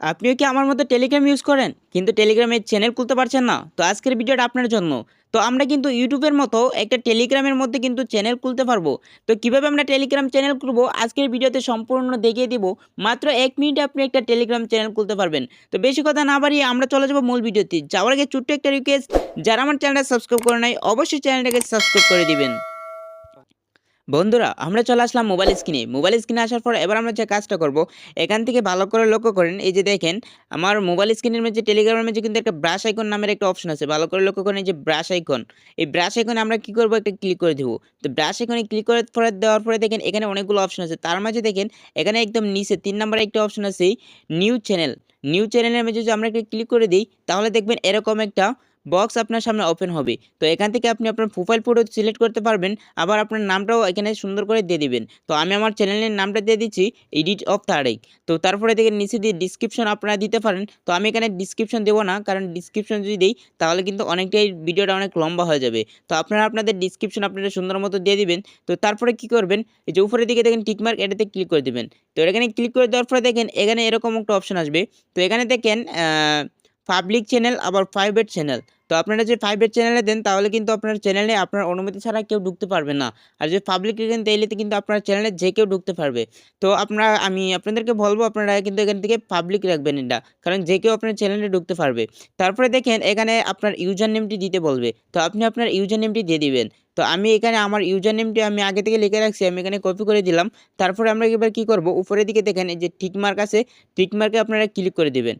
আপনিও কি আমার মতো টেলিগ্রাম ইউজ করেন কিন্তু টেলিগ্রামের চ্যানেল খুলতে পারছেন না? তো আজকের ভিডিওটা আপনার জন্য। তো আমরা কিন্তু ইউটিউবের মতো একটা টেলিগ্রামের মধ্যে কিন্তু চ্যানেল খুলতে পারবো। তো কিভাবে আমরা টেলিগ্রাম চ্যানেল খুলবো আজকের ভিডিওতে সম্পূর্ণ দেখিয়ে দিব। মাত্র 1 মিনিটে আপনি একটা টেলিগ্রাম চ্যানেল খুলতে পারবেন। তো বেশি কথা না বাড়িয়ে আমরা চলে যাবো মূল ভিডিওতে। যাওয়ার আগে ছোট্ট একটা রিকোয়েস্ট, যারা আমার চ্যানেলটা সাবস্ক্রাইব করে নাই অবশ্যই চ্যানেলটাকে সাবস্ক্রাইব করে দিবেন। বন্ধুরা আমরা চলে আসলাম মোবাইল স্ক্রিনে আসার পর এবার আমরা যে কাজটা করব, এখান থেকে ভালো করে লক্ষ্য করেন। এই যে দেখেন আমার মোবাইল স্ক্রিনের মধ্যে টেলিগ্রামের মধ্যে কিন্তু একটা ব্রাশ আইকন নামের একটা অপশন আছে। ভালো করে লক্ষ্য করেন, এই যে ব্রাশ আইকন, এই ব্রাশ আইকনে আমরা কি করব, একটা ক্লিক করে দিব। তো ব্রাশ আইকনে ক্লিক করে পরে দেওয়ার পরে দেখেন এখানে অনেকগুলো অপশন আছে। তার মাঝে দেখেন এখানে একদম নিচে 3 নম্বরে একটা অপশন আছে নিউ চ্যানেলের মধ্যে যদি আমরা একটা ক্লিক করে দিই তাহলে দেখবেন এরকম একটা বক্স আপনার সামনে ওপেন হবে। তো এখান থেকে আপনি আপনার প্রোফাইল ফটো সিলেক্ট করতে পারবেন, আবার আপনার নামটাও এখানে সুন্দর করে দিয়ে দিবেন। তো আমি আমার চ্যানেলের নামটা দিয়ে দিচ্ছি এডিট অফ তারেক। তো তারপরে দেখেন নিচে দিয়ে ডিসক্রিপশন আপনারা দিতে পারেন। তো আমি এখানে ডিসক্রিপশন দেবো না, কারণ ডিসক্রিপশন যদি দিই তাহলে কিন্তু অনেকটাই ভিডিওটা অনেক লম্বা হয়ে যাবে। তো আপনারা আপনাদের ডিসক্রিপশন আপনারা সুন্দর মতো দিয়ে দিবেন। তো তারপরে কি করবেন, এই যে উপরের দিকে দেখেন টিকমার্ক, এটাতে ক্লিক করে দিবেন। তো এখানে ক্লিক করে দেওয়ার পরে দেখেন এখানে এরকম একটা অপশন আসবে। তো এখানে দেখেন পাবলিক চ্যানেল আবার প্রাইভেট চ্যানেল। তো আপনারা যে প্রাইভেট চ্যানেলে দেন তাহলে কিন্তু আপনার চ্যানেলে আপনার অনুমতি ছাড়া কেউ ঢুকতে পারবে না। আর যে পাবলিক দেন তাইলে কিন্তু আপনার চ্যানেলে যে কেউ ঢুকতে পারবে। তো আমি আপনাদেরকে বলবো আপনারা কিন্তু এখান থেকে পাবলিক রাখবেন এটা, কারণ যে কেউ আপনার চ্যানেলে ঢুকতে পারবে। তারপরে দেখেন এখানে আপনার ইউজার নেমটি দিতে বলবে। তো আপনি আপনার ইউজার নেমটি দিয়ে দিবেন। তো আমি এখানে আমার ইউজার নেমটি আমি আগে থেকে লিখে রাখছি, আমি এখানে কপি করে দিলাম। তারপরে আমরা এবার কী করব, উপরের দিকে দেখেন এই যে টিক মার্ক আছে, টিক মার্কে আপনারা ক্লিক করে দিবেন।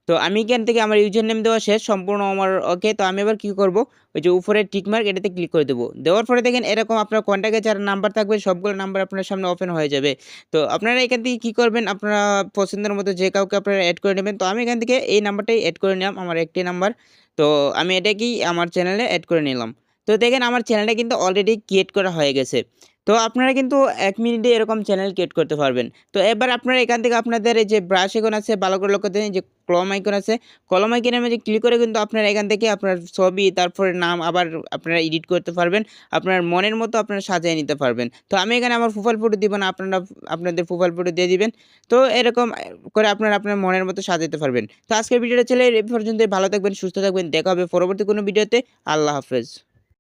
তো আমি এখান থেকে আমার ইউজার নেম দেওয়া শেষ সম্পূর্ণ আমার ওকে। তো আমি এবার কী করব, ওই যে উপরের টিকমার্ক এটাতে ক্লিক করে দেবো। দেওয়ার পরে দেখেন এরকম আপনার কন্ট্যাক্টে যারা নাম্বার থাকবে সবগুলো নাম্বার আপনার সামনে ওপেন হয়ে যাবে। তো আপনারা এখান থেকে কী করবেন, আপনারা পছন্দের মতো যে কাউকে আপনারা অ্যাড করে নেবেন। তো আমি এখান থেকে এই নাম্বারটাই অ্যাড করে নিলাম, আমার একটি নাম্বার। তো আমি এটাকেই আমার চ্যানেলে অ্যাড করে নিলাম। তো দেখেন আমার চ্যানেলটা কিন্তু অলরেডি ক্রিয়েট করা হয়ে গেছে। তো আপনারা কিন্তু 1 মিনিটে এরকম চ্যানেল ক্রিয়েট করতে পারবেন। তো এবার আপনারা এখান থেকে আপনাদের এই যে ব্রাশ আইকন আছে ভালো করে লক্ষ্য দেন, যে কলম আইকন আছে, কলম আইকনের মধ্যে ক্লিক করে কিন্তু আপনারা এখান থেকে আপনার ছবি তারপরে নাম আবার আপনারা এডিট করতে পারবেন। আপনার মনের মতো আপনারা সাজিয়ে নিতে পারবেন। তো আমি এখানে আমার প্রোফাইল ফটো দিব না, আপনারা আপনাদের প্রোফাইল ফটো দিয়ে দিবেন। তো এরকম করে আপনারা আপনার মনের মতো সাজাতে পারবেন। তো আজকের ভিডিওটা চলে এই পর্যন্তই। ভালো থাকবেন, সুস্থ থাকবেন, দেখা হবে পরবর্তী কোনো ভিডিওতে। আল্লাহ হাফেজ।